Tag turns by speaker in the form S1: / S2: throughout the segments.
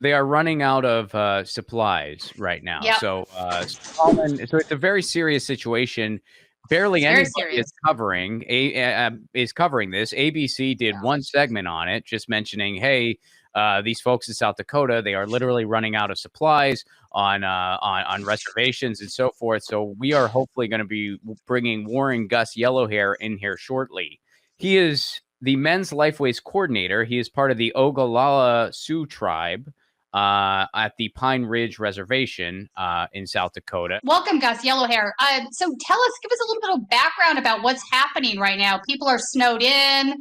S1: they are running out of supplies right now.
S2: Yep.
S1: So it's a very serious situation. Barely
S2: It's very
S1: anybody
S2: serious.
S1: is covering this. ABC did one segment on it, just mentioning, hey, these folks in South Dakota, they are literally running out of supplies on reservations and so forth. So we are hopefully going to be bringing Warren Guss Yellowhair in here shortly. He is the men's Lifeways coordinator. He is part of the Oglala Sioux tribe at the Pine Ridge Reservation in South Dakota.
S2: Welcome, Guss Yellowhair. So give us a little bit of background about what's happening right now. People are snowed in.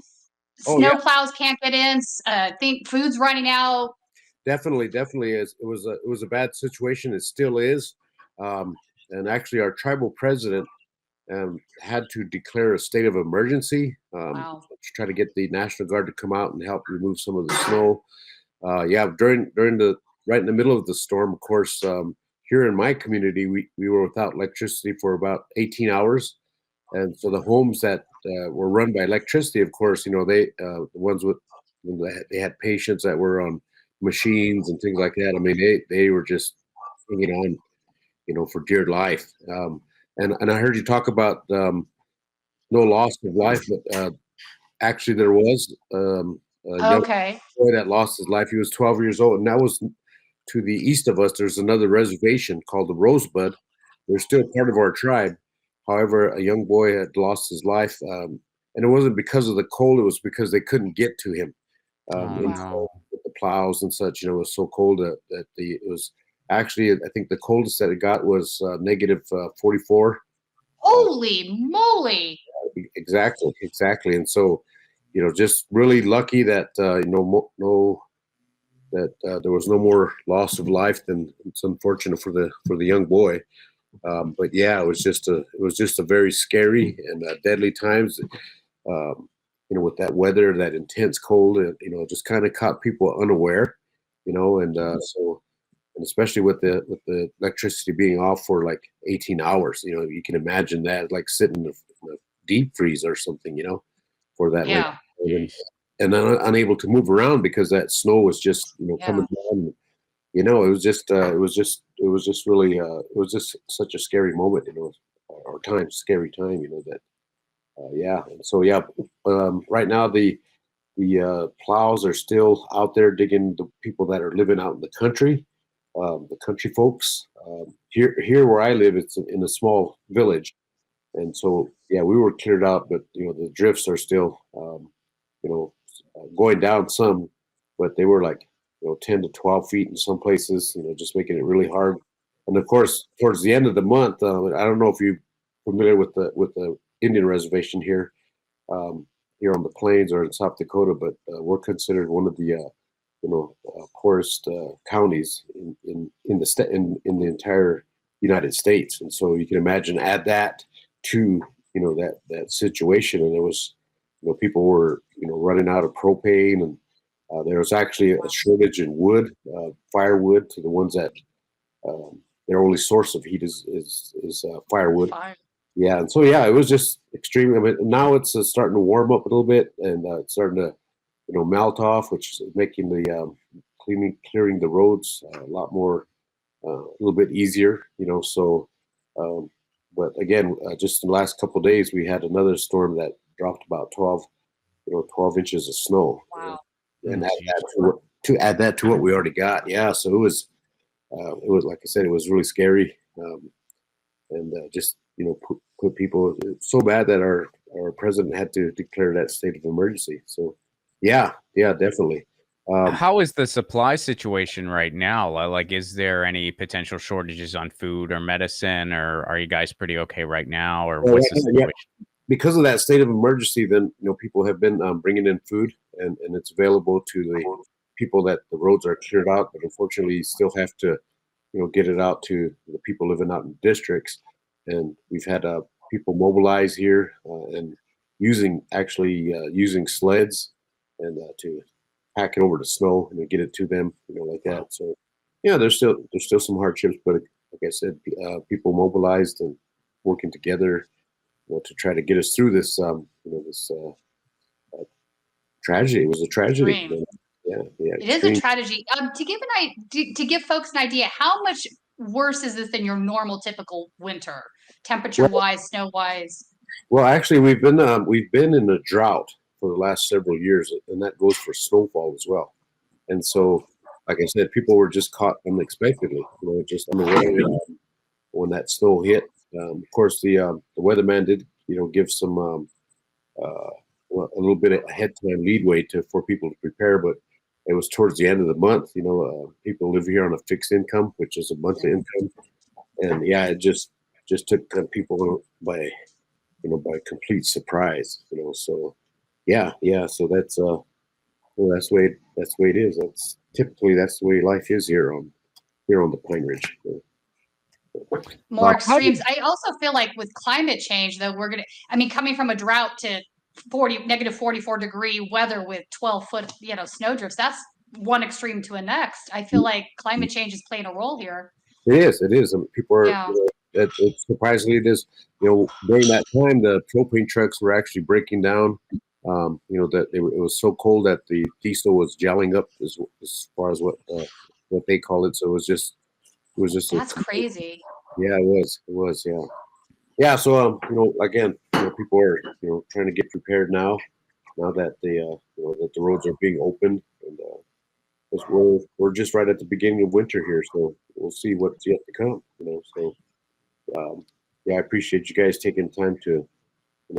S2: Snow plows can't get in. Think food's running out.
S3: Definitely is. It was a bad situation. It still is. And actually, our tribal president had to declare a state of emergency to try to get the National Guard to come out and help remove some of the snow. During the right in the middle of the storm, of course, here in my community, we were without electricity for about 18 hours. And so the homes that were run by electricity, of course, they the ones with they had patients that were on machines and things like that. I mean, they were just hanging on, for dear life. And I heard you talk about no loss of life, but actually there was a young boy that lost his life. He was 12 years old, and that was to the east of us. There's another reservation called the Rosebud. They're still part of our tribe. However, a young boy had lost his life, and it wasn't because of the cold. It was because they couldn't get to him. So with the plows and such, it was so cold that it was actually, I think the coldest that it got was negative 44.
S2: Holy moly!
S3: Exactly. And so, just really lucky that there was no more loss of life. Than it's unfortunate for the young boy. But yeah, it was just a very scary and deadly times. With that weather, that intense cold, it just kind of caught people unaware. So. And especially with the electricity being off for like 18 hours, you can imagine that, like sitting in a deep freeze or something, for that length. And unable to move around because that snow was just coming down. It was just really it was just such a scary moment, or scary time, that And so right now the plows are still out there digging the people that are living out in the country. The country folks here where I live, it's in a small village, and so we were cleared out, but the drifts are still going down some, but they were like 10 to 12 feet in some places, just making it really hard. And of course, towards the end of the month, I don't know if you're familiar with the Indian reservation here on the plains or in South Dakota, but we're considered one of the poorest counties in the entire United States. And so you can imagine, add that to that situation, and there was people were running out of propane, and there was actually a shortage in wood, firewood, to the ones that their only source of heat is firewood. And so it was just extreme. I mean, now it's starting to warm up a little bit, and it's starting to melt off, which is making the clearing the roads a lot more, a little bit easier, So, but again, just in the last couple of days, we had another storm that dropped about 12 inches of snow.
S2: Wow!
S3: And add that to what we already got. So it was like I said, it was really scary, and just put people so bad that our president had to declare that state of emergency. So. Yeah, definitely.
S1: How is the supply situation right now? Like, is there any potential shortages on food or medicine, or are you guys pretty okay right now, or what's the situation?
S3: Because of that state of emergency, then people have been bringing in food, and it's available to the people that the roads are cleared out, but unfortunately, you still have to get it out to the people living out in districts. And we've had people mobilize here and using sleds. And to pack it over to snow and then get it to them, like that. So, there's still some hardships, but like I said, people mobilized and working together, to try to get us through this, this tragedy. It was a tragedy.
S2: It is a tragedy. To give folks an idea, how much worse is this than your normal typical winter, temperature-wise, snow-wise?
S3: Well, actually, we've been in a drought for the last several years, and that goes for snowfall as well. And so, like I said, people were just caught unexpectedly, just unaware when that snow hit. Of course, the weatherman did, give some a little bit of ahead time leadway for people to prepare, but it was towards the end of the month. People live here on a fixed income, which is a monthly income, and it just took people by complete surprise. So so that's that's the way it is. That's typically the way life is here on the Pine Ridge.
S2: More extremes. I also feel like with climate change, though, coming from a drought to negative 44 degree weather with 12-foot, snowdrifts, that's one extreme to the next. I feel like climate change is playing a role here.
S3: It is. People are, surprisingly, it is, during that time, the propane trucks were actually breaking down. That it was so cold that the diesel was gelling up as far as what they call it. So it was just
S2: that's crazy.
S3: Yeah, it was. Yeah. So again, people are trying to get prepared now that that the roads are being opened, and we're just right at the beginning of winter here, so we'll see what's yet to come. So I appreciate you guys taking time to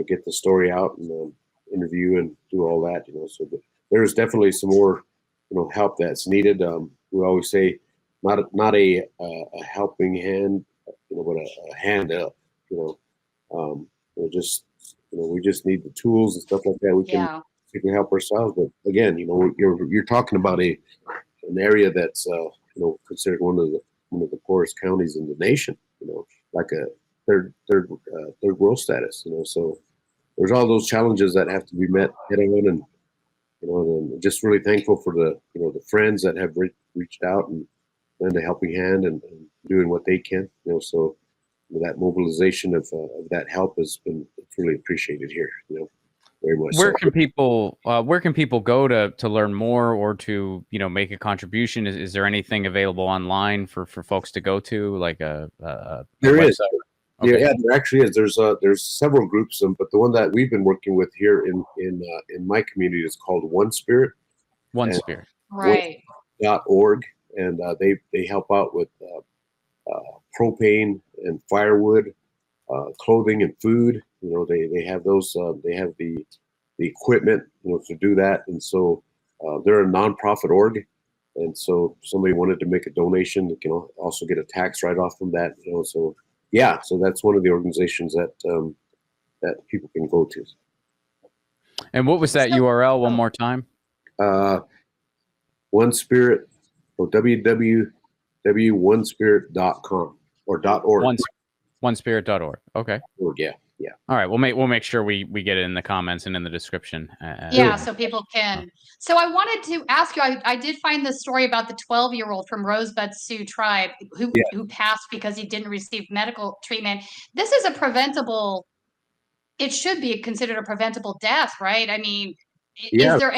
S3: get the story out and interview and do all that. So there's definitely some more help that's needed. We always say not a helping hand, but a hand up. We just need the tools and stuff like that. We can help ourselves. But again, you're talking about an area that's considered one of the poorest counties in the nation. Like a third world status. So there's all those challenges that have to be met head on, and and just really thankful for the the friends that have reached out and lend a helping hand and doing what they can. So that mobilization of that help has been really appreciated here. Very much.
S1: Where can people go to learn more or to make a contribution? Is there anything available online for folks to go to, like a
S3: there
S1: website?
S3: Is. Okay. Yeah, there actually is. There's several groups, but the one that we've been working with here in my community is called One Spirit.
S1: One Spirit,
S2: right?
S3: .org, and they help out with propane and firewood, clothing and food. They have those. They have the equipment to do that, and so they're a nonprofit org. And so if somebody wanted to make a donation, they can also get a tax write-off from that. So. Yeah, so that's one of the organizations that people can go to.
S1: And what was that URL one more time?
S3: One Spirit, or www.onespirit.com or .org.
S1: Onespirit.org. Okay.
S3: Yeah.
S1: All right, we'll make sure we get it in the comments and in the description.
S2: So people can. So I wanted to ask you. I did find the story about the 12-year-old from Rosebud Sioux Tribe who passed because he didn't receive medical treatment. This is a preventable. It should be considered a preventable death, right? I mean, is there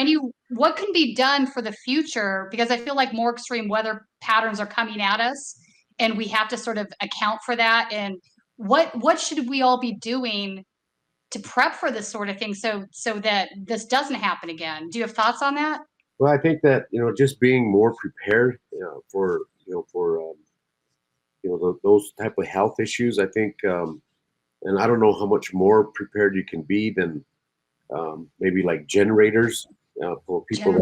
S2: what can be done for the future? Because I feel like more extreme weather patterns are coming at us, and we have to sort of account for that. And what should we all be doing to prep for this sort of thing so that this doesn't happen again? Do you have thoughts on that?
S3: Well, I think that just being more prepared for those type of health issues. I think, and I don't know how much more prepared you can be than maybe like generators for people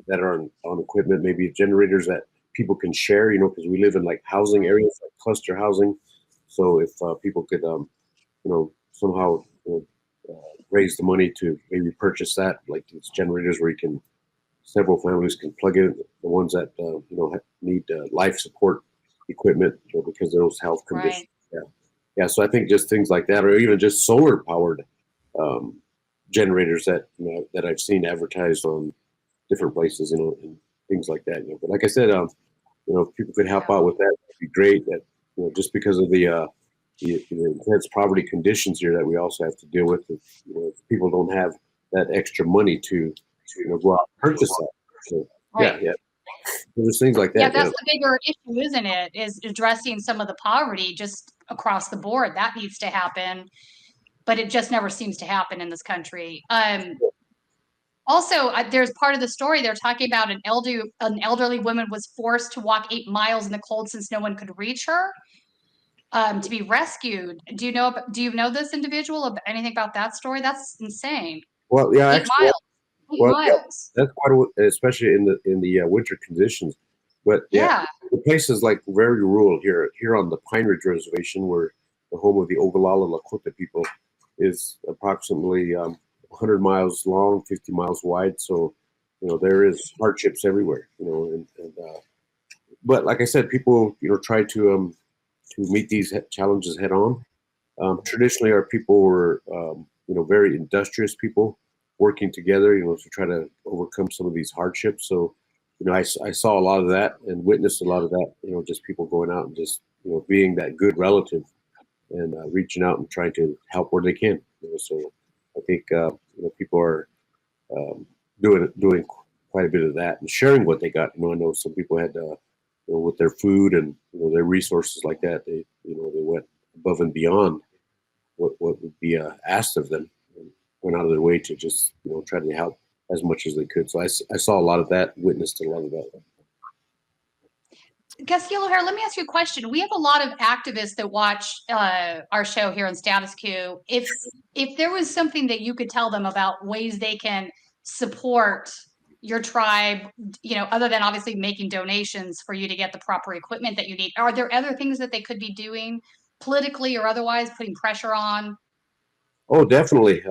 S3: that are on equipment. Maybe generators that people can share. Because we live in like housing areas, like cluster housing. So if people could somehow raise the money to maybe purchase that, like these generators where several families can plug in, the ones that need life support equipment because of those health conditions. Right. So I think just things like that, or even just solar powered generators that that I've seen advertised on different places, and things like that. But like I said, if people could help out with that, that'd be great. That just because of the intense poverty conditions here that we also have to deal with. If people don't have that extra money to go out and purchase that. So
S2: Right.
S3: yeah. There's things like that.
S2: Yeah, that's the bigger issue, isn't it? Is addressing some of the poverty just across the board. That needs to happen, but it just never seems to happen in this country. Also, there's part of the story they're talking about an elderly woman was forced to walk 8 miles in the cold since no one could reach her to be rescued. Do you know this individual? Anything about that story? That's insane.
S3: Well, yeah,
S2: 8 miles. 8 miles.
S3: Yeah, that's quite especially in the winter conditions. But yeah, the place is like very rural here on the Pine Ridge Reservation, where the home of the Oglala Lakota people is approximately 100 miles long, 50 miles wide. So, there is hardships everywhere. But like I said, people try to meet these challenges head on. Traditionally, our people were very industrious people, working together, to try to overcome some of these hardships. So, I saw a lot of that and witnessed a lot of that, just people going out and just, being that good relative and reaching out and trying to help where they can. So I think, people are doing quite a bit of that and sharing what they got. I know some people had, with their food and, their resources like that, they went above and beyond what would be asked of them. Went out of their way to just try to help as much as they could. So I saw a lot of that, witnessed a lot of that.
S2: Guss Yellowhair, let me ask you a question. We have a lot of activists that watch our show here on Status Coup. If there was something that you could tell them about ways they can support your tribe, other than obviously making donations for you to get the proper equipment that you need, are there other things that they could be doing politically or otherwise, putting pressure on?
S3: Oh, definitely.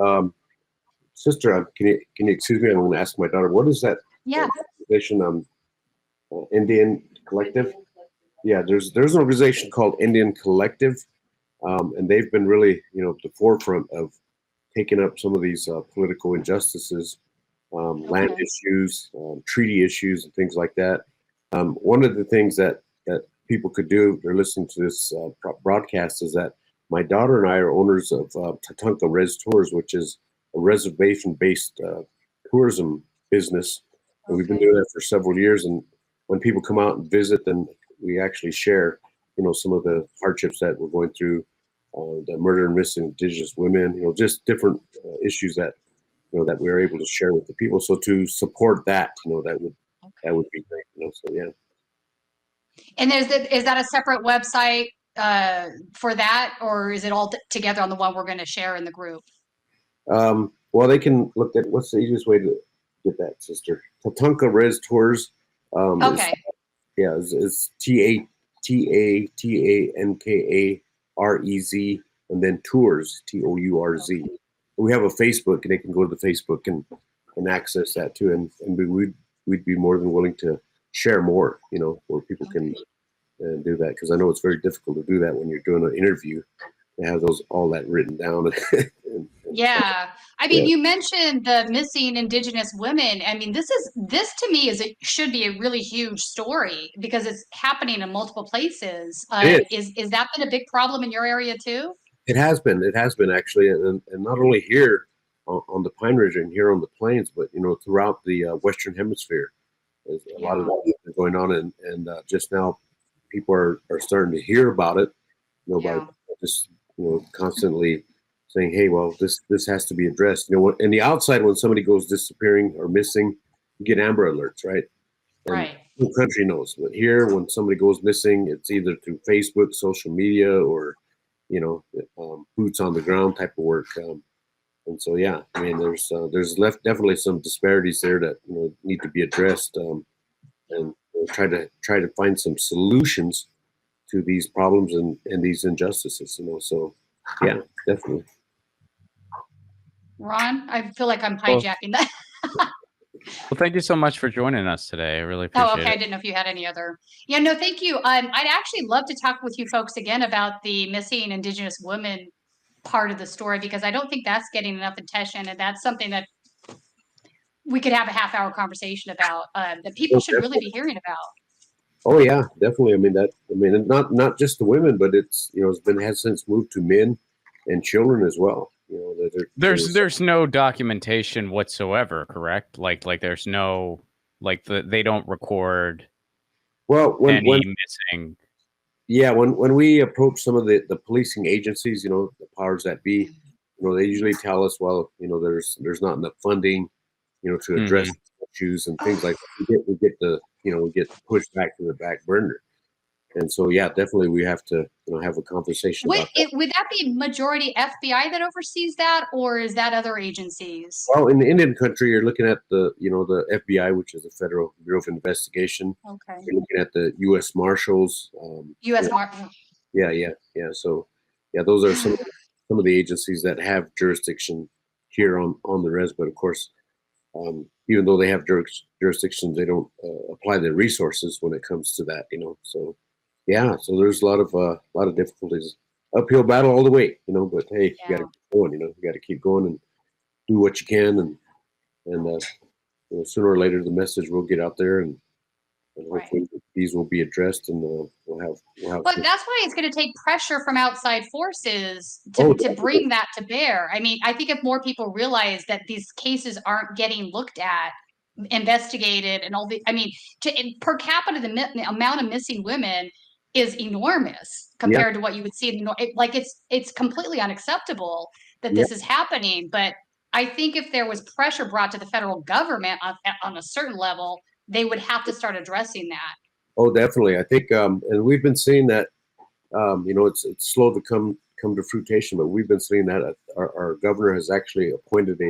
S3: Sister, can you excuse me? I'm going to ask my daughter, what is that?
S2: Yeah.
S3: Organization, Indian Collective. Yeah, there's an organization called Indian Collective, and they've been really, at the forefront of taking up some of these political injustices, land issues, treaty issues, and things like that. One of the things that people could do if they're listening to this broadcast is that my daughter and I are owners of Tatanka Res Tours, which is a reservation-based tourism business. And we've been doing that for several years. And when people come out and visit, then we actually share, some of the hardships that we're going through, the murder and missing indigenous women, just different issues that, that we're able to share with the people. So to support that, that would be great. So yeah.
S2: And is that a separate website for that, or is it all together on the one we're going to share in the group?
S3: Well, they can look at what's the easiest way to get that, sister. Tatanka Res Tours. It's TATANKAREZ and then tours, TOURZ. We have a Facebook, and they can go to the Facebook and access that too. And we'd be more than willing to share more, where people can do that, because I know it's very difficult to do that when you're doing an interview, to have all that written down.
S2: Yeah. I mean, you mentioned the missing indigenous women. I mean, this to me should be a really huge story because it's happening in multiple places. Is that been a big problem in your area too?
S3: It has been actually. And not only here on the Pine Ridge and here on the plains, but, throughout the Western Hemisphere. There's a lot of that going on. And just now people are starting to hear about it, by just, constantly saying, hey, well, this has to be addressed. In the outside, when somebody goes disappearing or missing, you get Amber Alerts, right? And
S2: right.
S3: The whole country knows. But here, when somebody goes missing, it's either through Facebook, social media, or, boots on the ground type of work. And so, yeah, I mean, there's definitely some disparities there that need to be addressed, and try to find some solutions to these problems and these injustices. So, yeah, definitely.
S2: Ron, I feel like I'm hijacking that.
S1: Well, thank you so much for joining us today. I really appreciate it.
S2: I didn't know if you had any other. Yeah, no, thank you. I'd actually love to talk with you folks again about the missing indigenous women part of the story, because I don't think that's getting enough attention, and that's something that we could have a half-hour conversation about, that people should really be hearing about.
S3: Oh yeah, definitely. I mean, not just the women, but it's has since moved to men and children as well.
S1: There's no documentation whatsoever, correct? Like there's no Like they don't record
S3: Well, when
S1: missing.
S3: Yeah, when we approach some of the policing agencies, the powers that be, they usually tell us, well, there's not enough funding, to address issues and things like that. We get pushed back to the back burner. And so, yeah, definitely we have to, have a conversation about that.
S2: Would that be majority FBI that oversees that, or is that other agencies?
S3: Well, in the Indian country, you're looking at the FBI, which is the Federal Bureau of Investigation.
S2: Okay.
S3: You're looking at the U.S. Marshals.
S2: U.S. Marshals.
S3: Yeah. So, yeah, those are some of the agencies that have jurisdiction here on the res. But of course, even though they have jurisdictions, they don't apply their resources when it comes to that. So. Yeah, so there's a lot of difficulties, uphill battle all the way, But hey, you got to keep going, You got to keep going and do what you can, and sooner or later the message will get out there, and hopefully these will be addressed, and we'll have.
S2: But that's why it's going to take pressure from outside forces to bring that to bear. I mean, I think if more people realize that these cases aren't getting looked at, investigated, and per capita, the amount of missing women is enormous compared to what you would see in it's completely unacceptable that this is happening. But I think if there was pressure brought to the federal government on a certain level, they would have to start addressing that.
S3: Oh, definitely. I think, and we've been seeing that. It's slow to come to fruition, but we've been seeing that our governor has actually appointed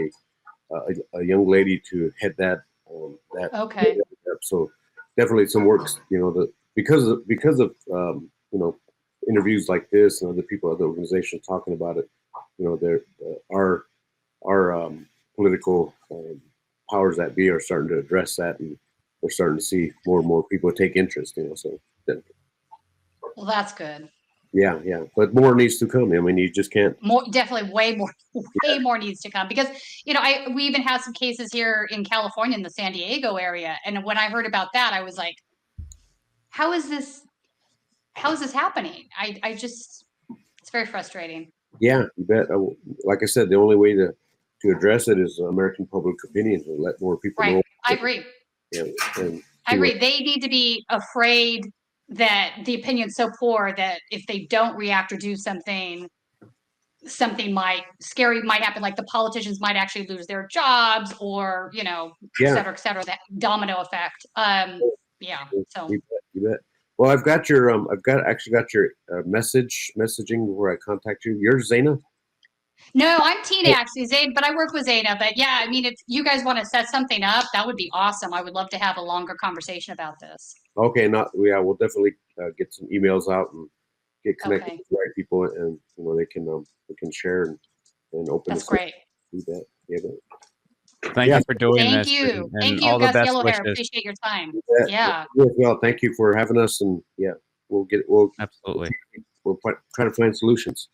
S3: a young lady to head that.
S2: Okay.
S3: So definitely some works. Because of interviews like this and other people, other organizations talking about it, our political powers that be are starting to address that, and we're starting to see more and more people take interest. So.
S2: Well, that's good.
S3: Yeah, but more needs to come. I mean, you just can't.
S2: Definitely, way more needs to come, because we even have some cases here in California in the San Diego area, and when I heard about that, I was like, how is this happening? I just, it's very frustrating.
S3: Yeah, you bet. Like I said, the only way to address it is American public opinion, to let more people know.
S2: I agree.
S3: Yeah,
S2: I agree. They need to be afraid that the opinion's so poor that if they don't react or do something scary might happen. Like the politicians might actually lose their jobs, or et cetera, that domino effect. Yeah. So
S3: you bet. Well, I've got your actually got your messaging where I contact you. You're Zaina?
S2: No, I'm Tina, actually, Zaina, but I work with Zaina. But yeah, I mean, if you guys want to set something up, that would be awesome. I would love to have a longer conversation about this.
S3: Okay, we'll definitely get some emails out and get connected with the right people, and they can share and open.
S2: That's great.
S3: Do that. Yeah,
S1: Thank you for doing this.
S2: Thank you.
S1: And
S2: Thank you,
S1: all the
S2: Guss
S1: best
S2: Yellowhair.
S1: wishes.
S2: Appreciate your time.
S3: Yeah. Well, thank you for having us, and we'll
S1: absolutely.
S3: We'll try to find solutions.